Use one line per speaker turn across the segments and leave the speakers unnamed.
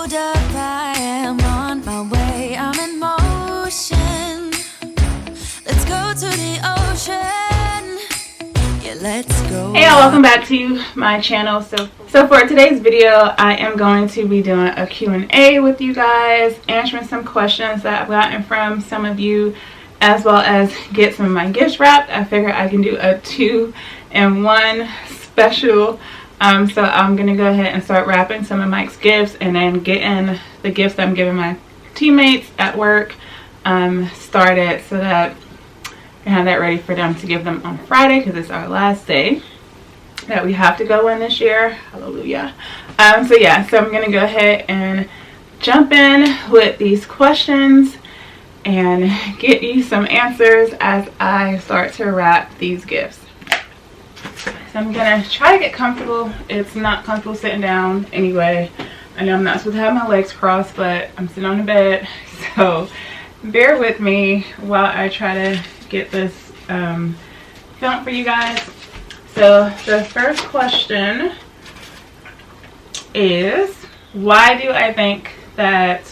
Hold up, I am on my way, I'm in motion. Let's go to the ocean. Yeah, let's go.
Hey y'all, welcome back to my channel. So for today's video, I am going to be doing a Q&A with you guys, answering some questions that I've gotten from some of you, as well as get some of my gifts wrapped. I figure I can do a 2-in-1 special. So I'm going to go ahead and start wrapping some of Mike's gifts and then getting the gifts that I'm giving my teammates at work started so that I have that ready for them to give them on Friday, because it's our last day that we have to go in this year. Hallelujah. So I'm going to go ahead and jump in with these questions and get you some answers as I start to wrap these gifts. So I'm going to try to get comfortable. It's not comfortable sitting down anyway. I know I'm not supposed to have my legs crossed, but I'm sitting on the bed. So bear with me while I try to get this filmed for you guys. So the first question is, why do I think that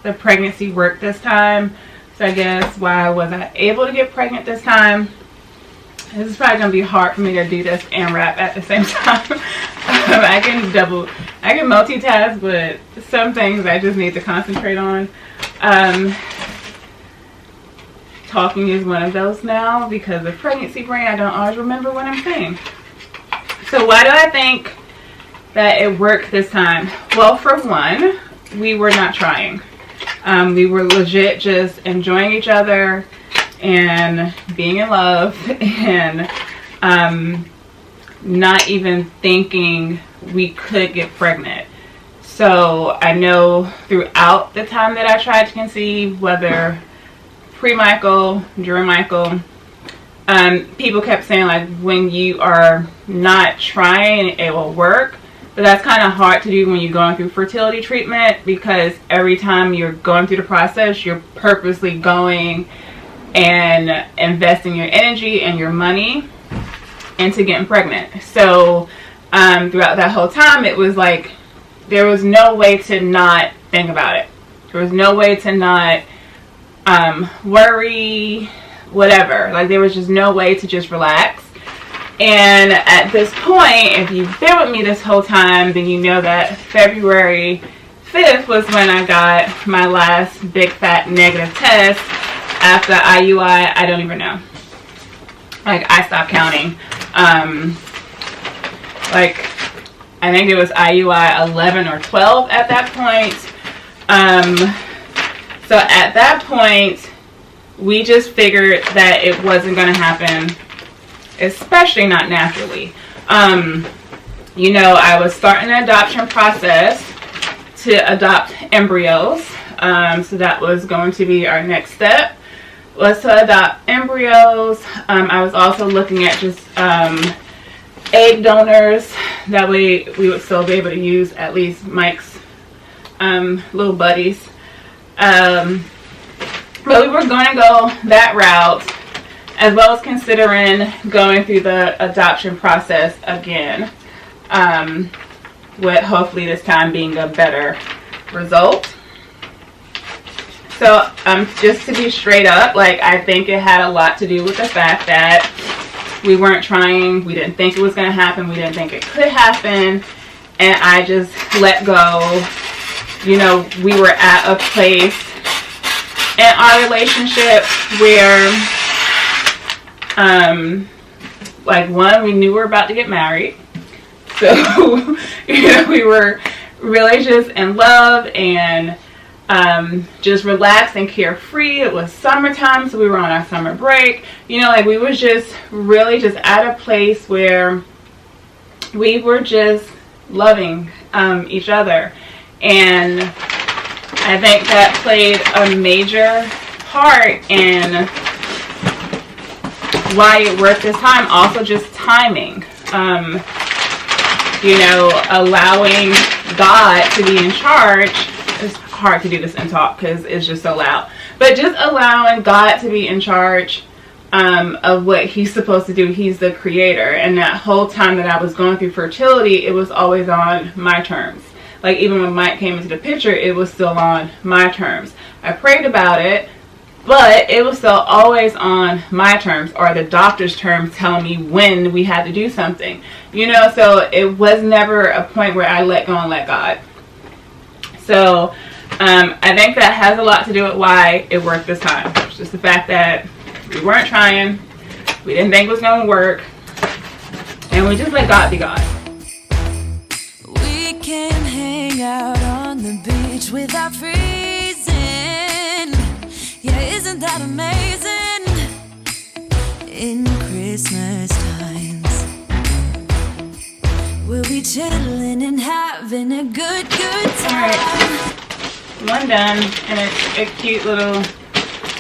the pregnancy worked this time? So I guess, why was I able to get pregnant this time? This is probably going to be hard for me to do this and rap at the same time. I can multitask, but some things I just need to concentrate on. Talking is one of those now, because of pregnancy brain, I don't always remember what I'm saying. So why do I think that it worked this time? Well, for one, we were not trying. We were legit just enjoying each other and being in love, and not even thinking we could get pregnant. So I know throughout the time that I tried to conceive, whether pre-Michael, during Michael, people kept saying, like, when you are not trying, it will work. But that's kind of hard to do when you're going through fertility treatment, because every time you're going through the process, you're purposely going and investing your energy and your money into getting pregnant. So throughout that whole time, it was like there was no way to not think about it. There was no way to not worry, whatever. Like, there was just no way to just relax. And at this point, if you've been with me this whole time, then you know that February 5th was when I got my last big fat negative test after IUI. I don't even know. Like, I stopped counting. Like, I think it was IUI 11 or 12 at that point. So at that point, we just figured that it wasn't going to happen, especially not naturally. You know, I was starting the adoption process to adopt embryos. So that was going to be our next step, was to adopt embryos. I was also looking at just egg donors. That way we would still be able to use at least Mike's little buddies. But we were going to go that route, as well as considering going through the adoption process again, with hopefully this time being a better result. So just to be straight up, like, I think it had a lot to do with the fact that we weren't trying, we didn't think it was going to happen, we didn't think it could happen, and I just let go. You know, we were at a place in our relationship where, like, one, we knew we were about to get married. So, you know, we were really just in love and just relaxed and carefree. It was summertime, so we were on our summer break. You know, like, we were just really just at a place where we were just loving each other. And I think that played a major part in why it worked this time. Also, just timing. You know, allowing God to be in charge. It's hard to do this and talk because it's just so loud. But just allowing God to be in charge of what he's supposed to do. He's the creator. And that whole time that I was going through fertility, it was always on my terms. like even when Mike came into the picture, it was still on my terms. I prayed about it, but it was still always on my terms, or the doctor's terms telling me when we had to do something, you know. So it was never a point where I let go and let God. So I think that has a lot to do with why it worked this time. It's just the fact that we weren't trying, we didn't think it was going to work, and we just let God be God.
We can hang out on the beach without freezing. Yeah, isn't that amazing? In Christmas times, we'll be chilling and having a good time.
Alright, one done, and it's a cute little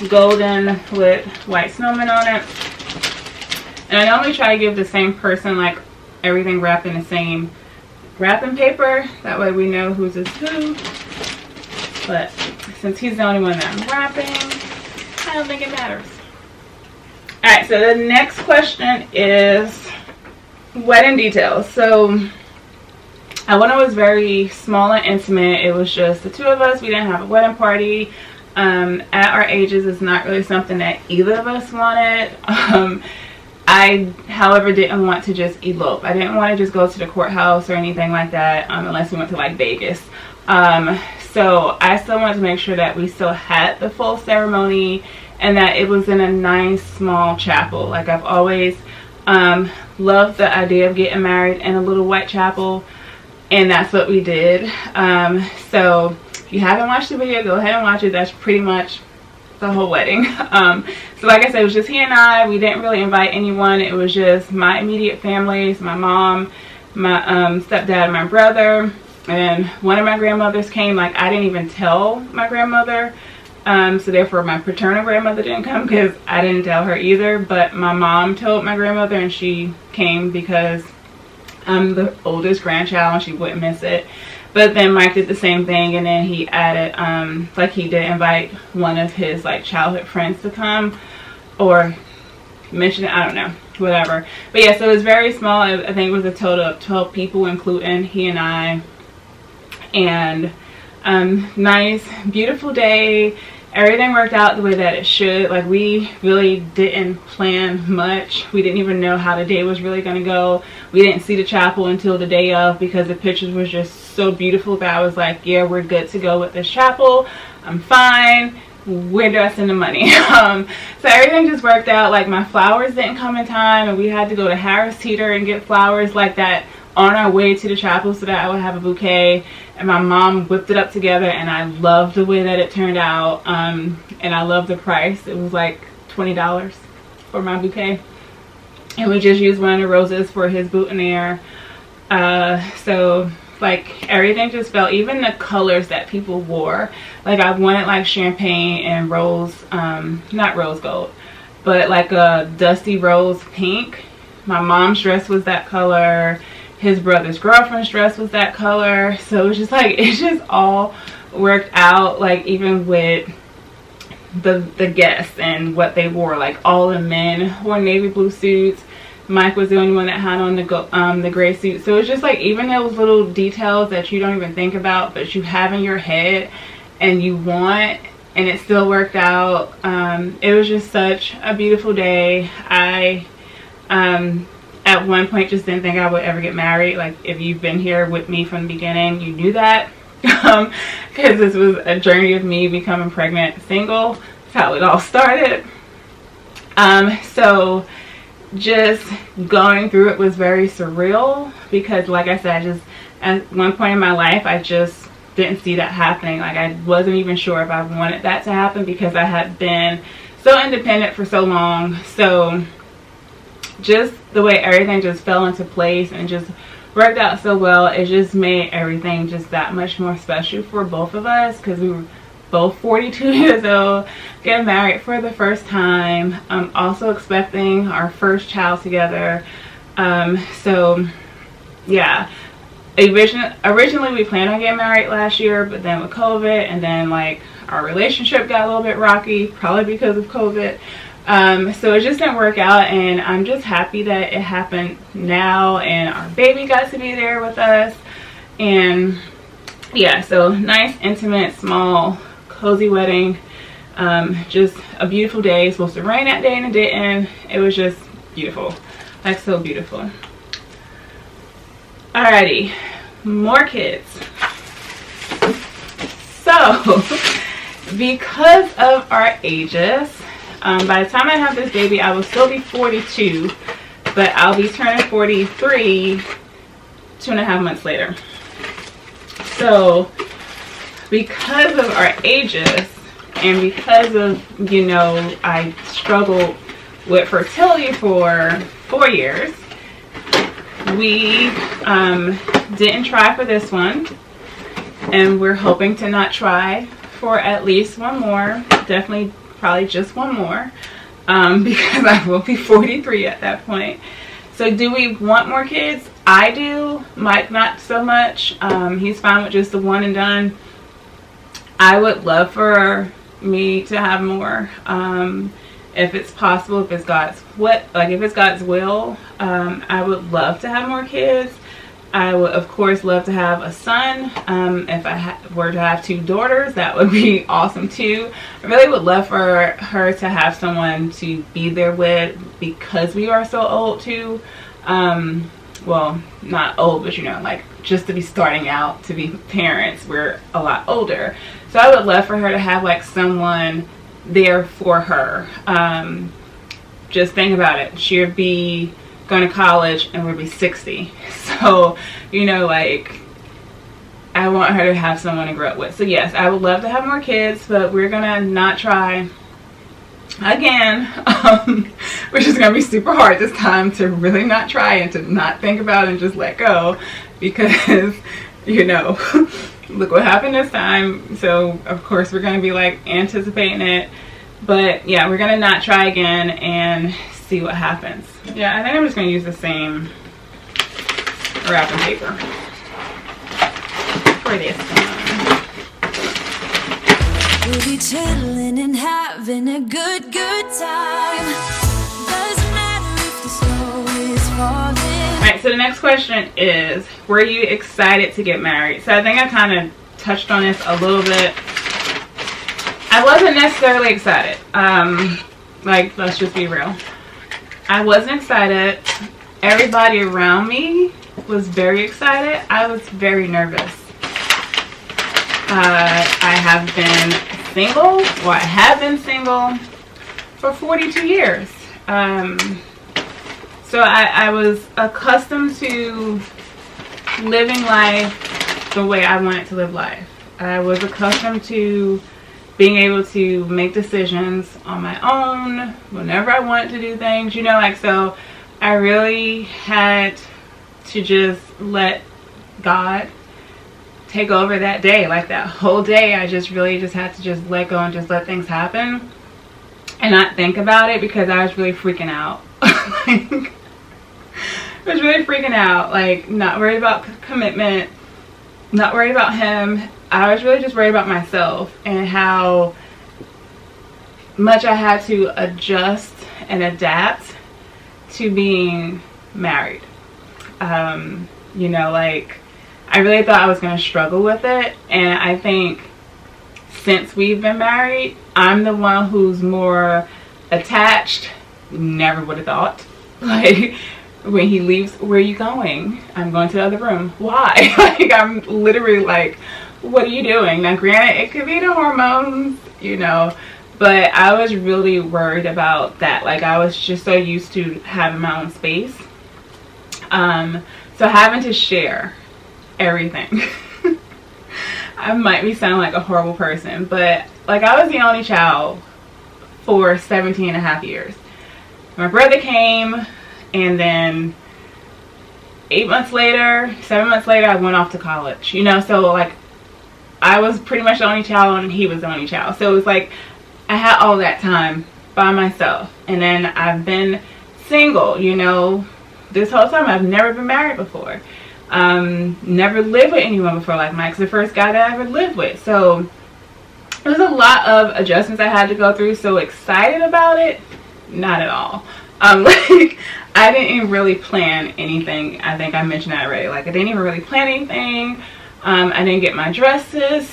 golden with white snowman on it. And I normally try to give the same person like everything wrapped in the same wrapping paper. That way we know whose is who. But since he's the only one that I'm wrapping, I don't think it matters. Alright, so the next question is wedding details. So when it was very small and intimate, it was just the two of us. We didn't have a wedding party. At our ages, it's not really something that either of us wanted. I, however, didn't want to just elope. I didn't want to just go to the courthouse or anything like that, unless we went to like Vegas. So I still wanted to make sure that we still had the full ceremony and that it was in a nice small chapel. Like, I've always loved the idea of getting married in a little white chapel, and that's what we did. So if you haven't watched the video, go ahead and watch it. That's pretty much the whole wedding. So like I said, it was just he and I. We didn't really invite anyone. It was just my immediate families, my mom, my stepdad, and my brother, and one of my grandmothers came. Like, I didn't even tell my grandmother, so therefore my paternal grandmother didn't come because I didn't tell her either. But my mom told my grandmother, and she came because I'm the oldest grandchild and she wouldn't miss it. But then Mike did the same thing, and then he added, like, he did invite one of his like childhood friends to come, or mention it, I don't know, whatever. But yeah, so it was very small. I think it was a total of 12 people, including he and I. And nice, beautiful day. Everything worked out the way that it should. Like, we really didn't plan much. We didn't even know how the day was really going to go. We didn't see the chapel until the day of, because the pictures was just so beautiful that I was like, yeah, we're good to go with this chapel. I'm fine. Where do I send the money? So everything just worked out. Like, my flowers didn't come in time, and we had to go to Harris Teeter and get flowers like that on our way to the chapel so that I would have a bouquet. And my mom whipped it up together, and I loved the way that it turned out. And I loved the price. It was like $20 for my bouquet, and we just used one of the roses for his boutonniere. So like, everything just felt, even the colors that people wore, like, I wanted like champagne and rose, not rose gold, but like a dusty rose pink. My mom's dress was that color. His brother's girlfriend's dress was that color. So it was just like, it just all worked out. Like, even with the guests and what they wore, like, all the men wore navy blue suits. Mike was the only one that had on the gray suit. So it's just like, even those little details that you don't even think about, but you have in your head and you want, and it still worked out. It was just such a beautiful day. I at one point just didn't think I would ever get married. Like, if you've been here with me from the beginning, you knew that. Because this was a journey of me becoming pregnant single. That's how it all started. So just going through it was very surreal, because like I said, just at one point in my life, I just didn't see that happening. Like, I wasn't even sure if I wanted that to happen, because I had been so independent for so long. So just the way everything just fell into place and just worked out so well, it just made everything just that much more special for both of us, because we were both 42 years old, getting married for the first time, also expecting our first child together. So yeah, originally we planned on getting married last year, but then with COVID, and then like our relationship got a little bit rocky, probably because of COVID. So it just didn't work out, and I'm just happy that it happened now, and our baby got to be there with us. And yeah, so nice, intimate, small, cozy wedding. Just a beautiful day. It's supposed to rain that day and it didn't. It was just beautiful, like so beautiful. Alrighty, more kids. So because of our ages, by the time I have this baby, I will still be 42, but I'll be turning 43 2.5 months later. So because of our ages, and because of, you know, I struggled with fertility for 4 years, we didn't try for this one, and we're hoping to not try for at least one more. Definitely probably just one more, because I will be 43 at that point. So do we want more kids? I do. Mike not so much. He's fine with just the one and done. I would love for me to have more, if it's possible, if it's God's if it's God's will. I would love to have more kids. I would of course love to have a son. If I were to have 2 daughters, that would be awesome too. I really would love for her to have someone to be there with, because we are so old too. Well, not old, but you know, like just to be starting out to be parents, we're a lot older. So I would love for her to have like someone there for her. Just think about it. She would be going to college and would be 60. So, you know, like, I want her to have someone to grow up with. So yes, I would love to have more kids, but we're gonna not try again, which is gonna be super hard this time, to really not try and to not think about it and just let go, because you know, look what happened this time. So of course we're gonna be like anticipating it, but yeah, we're gonna not try again and see what happens. Yeah, I think I'm just gonna use the same wrapping paper for this one.
We'll be chilling and having a good time. Doesn't matter if the snow is falling.
Alright, so the next question is, were you excited to get married? So I think I kind of touched on this a little bit. I wasn't necessarily excited. Like, let's just be real. I wasn't excited. Everybody around me was very excited. I was very nervous. I have been single, or I have been single for 42 years. So I was accustomed to living life the way I wanted to live life. I was accustomed to being able to make decisions on my own whenever I wanted to do things, you know, like, so I really had to just let God take over that day. Like that whole day, I just really just had to just let go and just let things happen and not think about it, because I was really freaking out. Like, I was really freaking out, like not worried about commitment, not worried about him. I was really just worried about myself and how much I had to adjust and adapt to being married. You know, like, I really thought I was going to struggle with it, and I think since we've been married, I'm the one who's more attached. Never would have thought. Like, when he leaves, where are you going? I'm going to the other room. Why? Like, I'm literally like, what are you doing? Now granted, it could be the hormones, you know, but I was really worried about that. Like, I was just so used to having my own space. So having to share everything. I might be sounding like a horrible person, but like, I was the only child for 17.5 years. My brother came, and then 7 months later, I went off to college, you know, so like, I was pretty much the only child and he was the only child. So it was like, I had all that time by myself. And then I've been single, you know, this whole time. I've never been married before. Never lived with anyone before. Like, Mike's the first guy that I ever lived with. So there was a lot of adjustments I had to go through. So excited about it? Not at all. Like, I didn't even really plan anything. I think I mentioned that already. Like, I didn't even really plan anything. I didn't get my dresses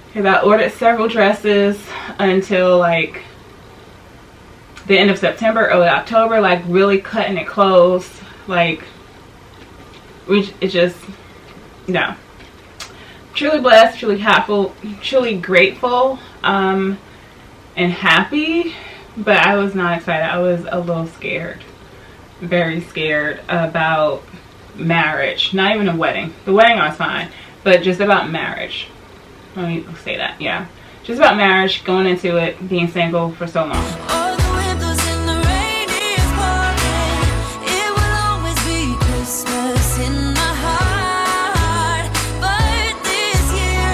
because I ordered several dresses until like the end of September, early October, like really cutting it close. Like, it just, no. Truly blessed, truly happy, truly grateful, and happy, but I was not excited. I was a little scared, very scared about marriage. Not even a wedding. The wedding I was fine, but just about marriage. Let me say that, yeah. Just about marriage, going into it, being single for so long.
All the windows in the rain is pouring. It will always be Christmas in my heart. But this year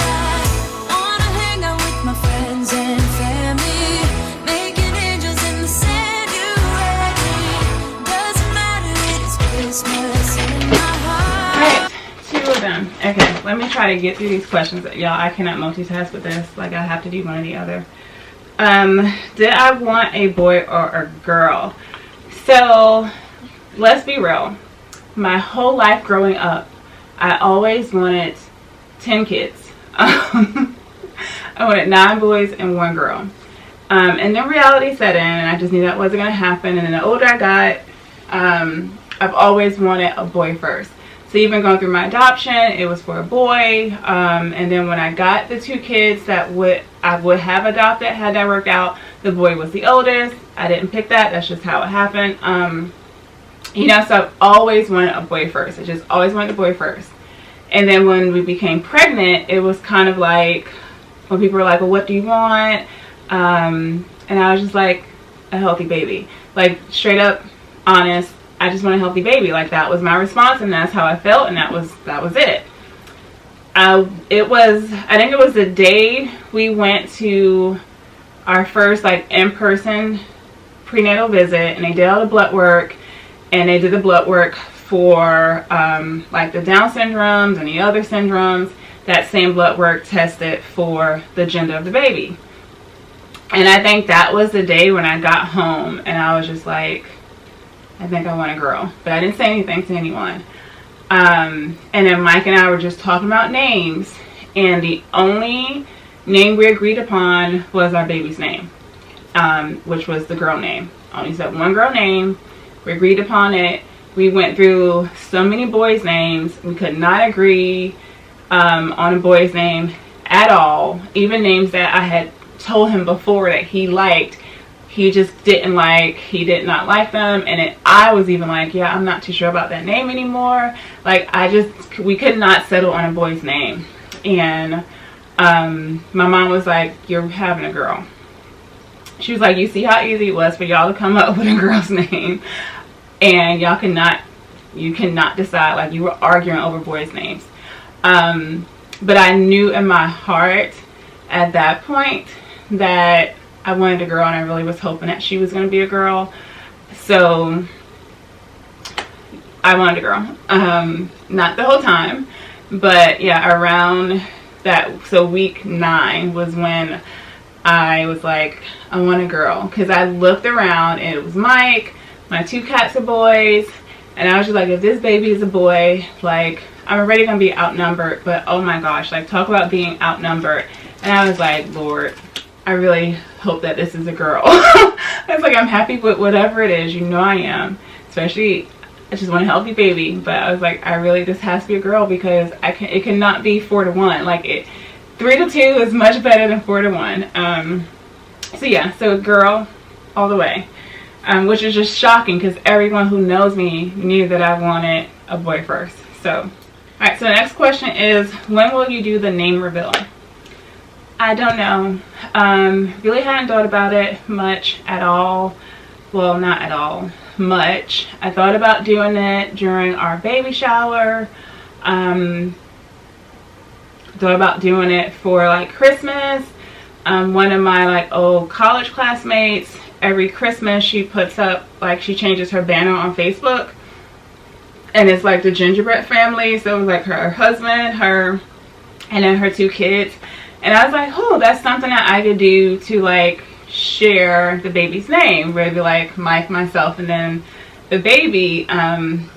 I wanna hang out with my friends and family, making angels in the sand. You and me, doesn't matter, it's Christmas in my heart.
Alright, 2 of them. Okay, let me try to get through these questions. Y'all, I cannot multitask with this. Like, I have to do one or the other. Did I want a boy or a girl? So, let's be real. My whole life growing up, I always wanted 10 kids. I wanted 9 boys and 1 girl. And then reality set in, and I just knew that wasn't going to happen. And then the older I got, I've always wanted a boy first. So even going through my adoption, it was for a boy. And then when I got the 2 kids that I would have adopted, had that worked out, the boy was the oldest. I didn't pick that. That's just how it happened. You know, so I've always wanted a boy first. I just always wanted a boy first. And then when we became pregnant, it was kind of like, when people were like, well, what do you want? And I was just like, a healthy baby. Like, straight up, honest. I just want a healthy baby. Like, that was my response, and that's how I felt, and that was it. I think it was the day we went to our first like in-person prenatal visit, and they did all the blood work, and they did the blood work for like the Down syndromes and the other syndromes. That same blood work tested for the gender of the baby. And I think that was the day when I got home, and I was just like, I think I want a girl. But I didn't say anything to anyone. And then Mike and I were just talking about names, and the only name we agreed upon was our baby's name, which was the girl name. Only said one girl name. We agreed upon it. We went through so many boys' names. We could not agree on a boy's name at all. Even names that I had told him before that he liked, he just didn't like. He did not like them. And I was even like, yeah, I'm not too sure about that name anymore. Like, we could not settle on a boy's name. And my mom was like, you're having a girl. She was like, you see how easy it was for y'all to come up with a girl's name, and you cannot decide. Like, you were arguing over boys' names. But I knew in my heart at that point that I wanted a girl, and I really was hoping that she was going to be a girl. So I wanted a girl. Not the whole time, but yeah, around that, so week 9 was when I was like, I want a girl. Because I looked around, and it was Mike, my 2 cats are boys, and I was just like, if this baby is a boy, like, I'm already going to be outnumbered. But oh my gosh, like, talk about being outnumbered. And I was like, Lord, I really hope that this is a girl. I was like, I'm happy with whatever it is. You know I am. Especially, I just want a healthy baby. But I was like, I really, this has to be a girl, because it cannot be 4 to 1. Like, 3 to 2 is much better than 4 to 1. So yeah, so a girl all the way. Which is just shocking, because everyone who knows me knew that I wanted a boy first. So, alright, so the next question is, when will you do the name reveal? I don't know. Really hadn't thought about it much at all. Well, not at all. Much. I thought about doing it during our baby shower. Thought about doing it for like Christmas. One of my like old college classmates, every Christmas she puts up, like, she changes her banner on Facebook, and it's like the gingerbread family. So it was like her husband, her, and then her 2 kids. And I was like, oh, that's something that I could do to like share the baby's name, where it'd be like Mike, myself, and then the baby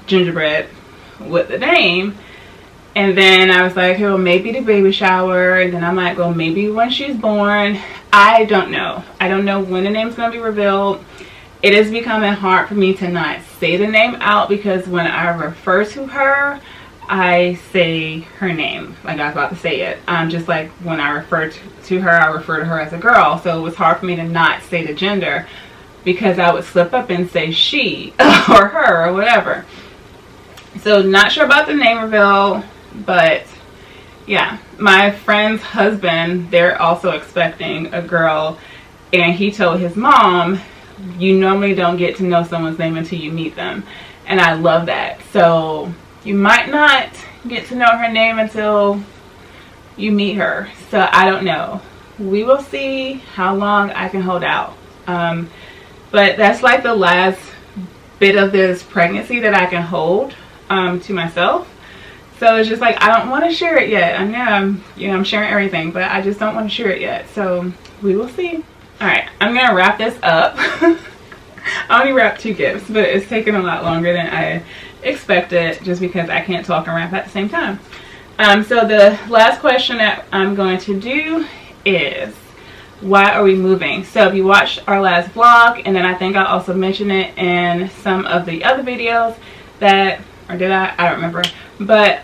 gingerbread with the name. And then I was like, well, maybe the baby shower. And then I'm like, well, maybe when she's born. I don't know. I don't know when the name's going to be revealed. It is becoming hard for me to not say the name out, because when I refer to her, I say her name. Like I was about to say it. Just like when I refer to her, I refer to her as a girl. So it was hard for me to not say the gender, because I would slip up and say she or her or whatever. So not sure about the name reveal, but yeah, my friend's husband, they're also expecting a girl, and he told his mom, you normally don't get to know someone's name until you meet them. And I love that. So you might not get to know her name until you meet her. So I don't know. We will see how long I can hold out. But that's like the last bit of this pregnancy that I can hold to myself. So it's just like, I don't want to share it yet. I know I'm sharing everything, but I just don't want to share it yet. So we will see. All right, I'm gonna wrap this up. I only wrapped 2 gifts, but it's taken a lot longer than I expected, just because I can't talk and wrap at the same time. So the last question that I'm going to do is, why are we moving? So if you watched our last vlog, and then I think I also mentioned it in some of the other videos that, or did I don't remember, but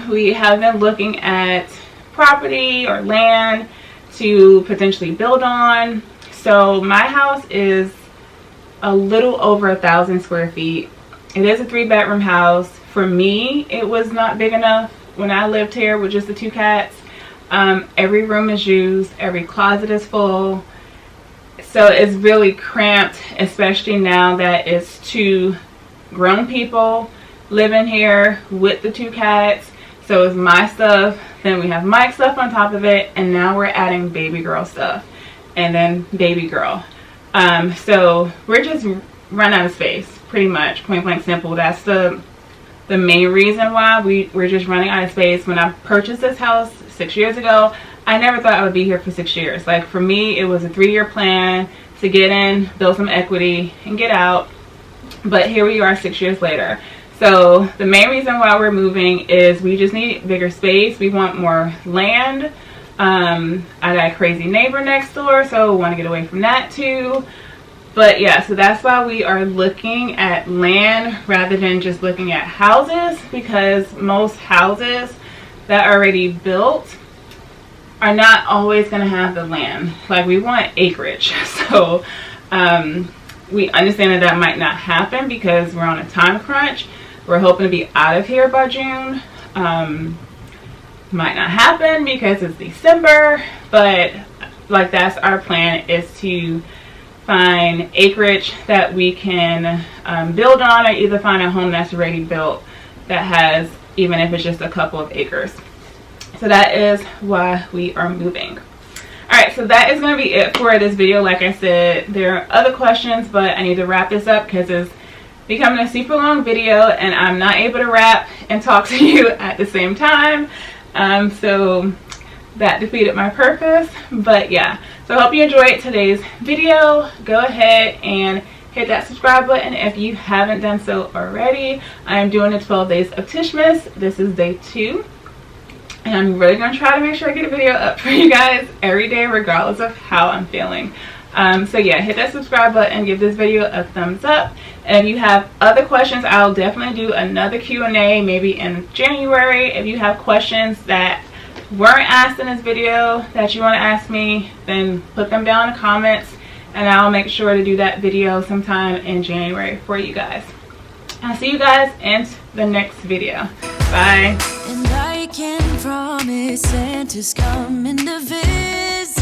we have been looking at property or land to potentially build on. So my house is a little over 1,000 square feet. It is a 3-bedroom house. For me, it was not big enough when I lived here with just the 2 cats. Every room is used, every closet is full. So it's really cramped, especially now that it's 2 grown people living here with the 2 cats. So it's my stuff, then we have Mike's stuff on top of it, and now we're adding baby girl stuff, and then baby girl. So we're just run out of space, pretty much, point blank simple. That's the main reason why we're just running out of space. When I purchased this house 6 years ago, I never thought I would be here for 6 years. Like, for me, it was a 3-year plan to get in, build some equity, and get out. But here we are 6 years later. So the main reason why we're moving is we just need bigger space. We want more land. I got a crazy neighbor next door, so we want to get away from that too. But yeah, so that's why we are looking at land rather than just looking at houses, because most houses that are already built are not always going to have the land. Like, we want acreage. So we understand that might not happen because we're on a time crunch. We're hoping to be out of here by June. Might not happen because it's December, but like, that's our plan, is to find acreage that we can build on, or either find a home that's already built that has, even if it's just a couple of acres. So that is why we are moving. Alright, so that is going to be it for this video. Like I said, there are other questions, but I need to wrap this up because it's becoming a super long video and I'm not able to rap and talk to you at the same time. So that defeated my purpose. But yeah, so I hope you enjoyed today's video. Go ahead and hit that subscribe button if you haven't done so already. I am doing the 12 days of Tish'Mas. This is day 2. And I'm really going to try to make sure I get a video up for you guys every day, regardless of how I'm feeling. So yeah, hit that subscribe button, give this video a thumbs up. And if you have other questions, I'll definitely do another Q&A maybe in January. If you have questions that weren't asked in this video that you want to ask me, then put them down in the comments and I'll make sure to do that video sometime in January for you guys. I'll see you guys in the next video. Bye.
And I can promise Santa's coming to visit.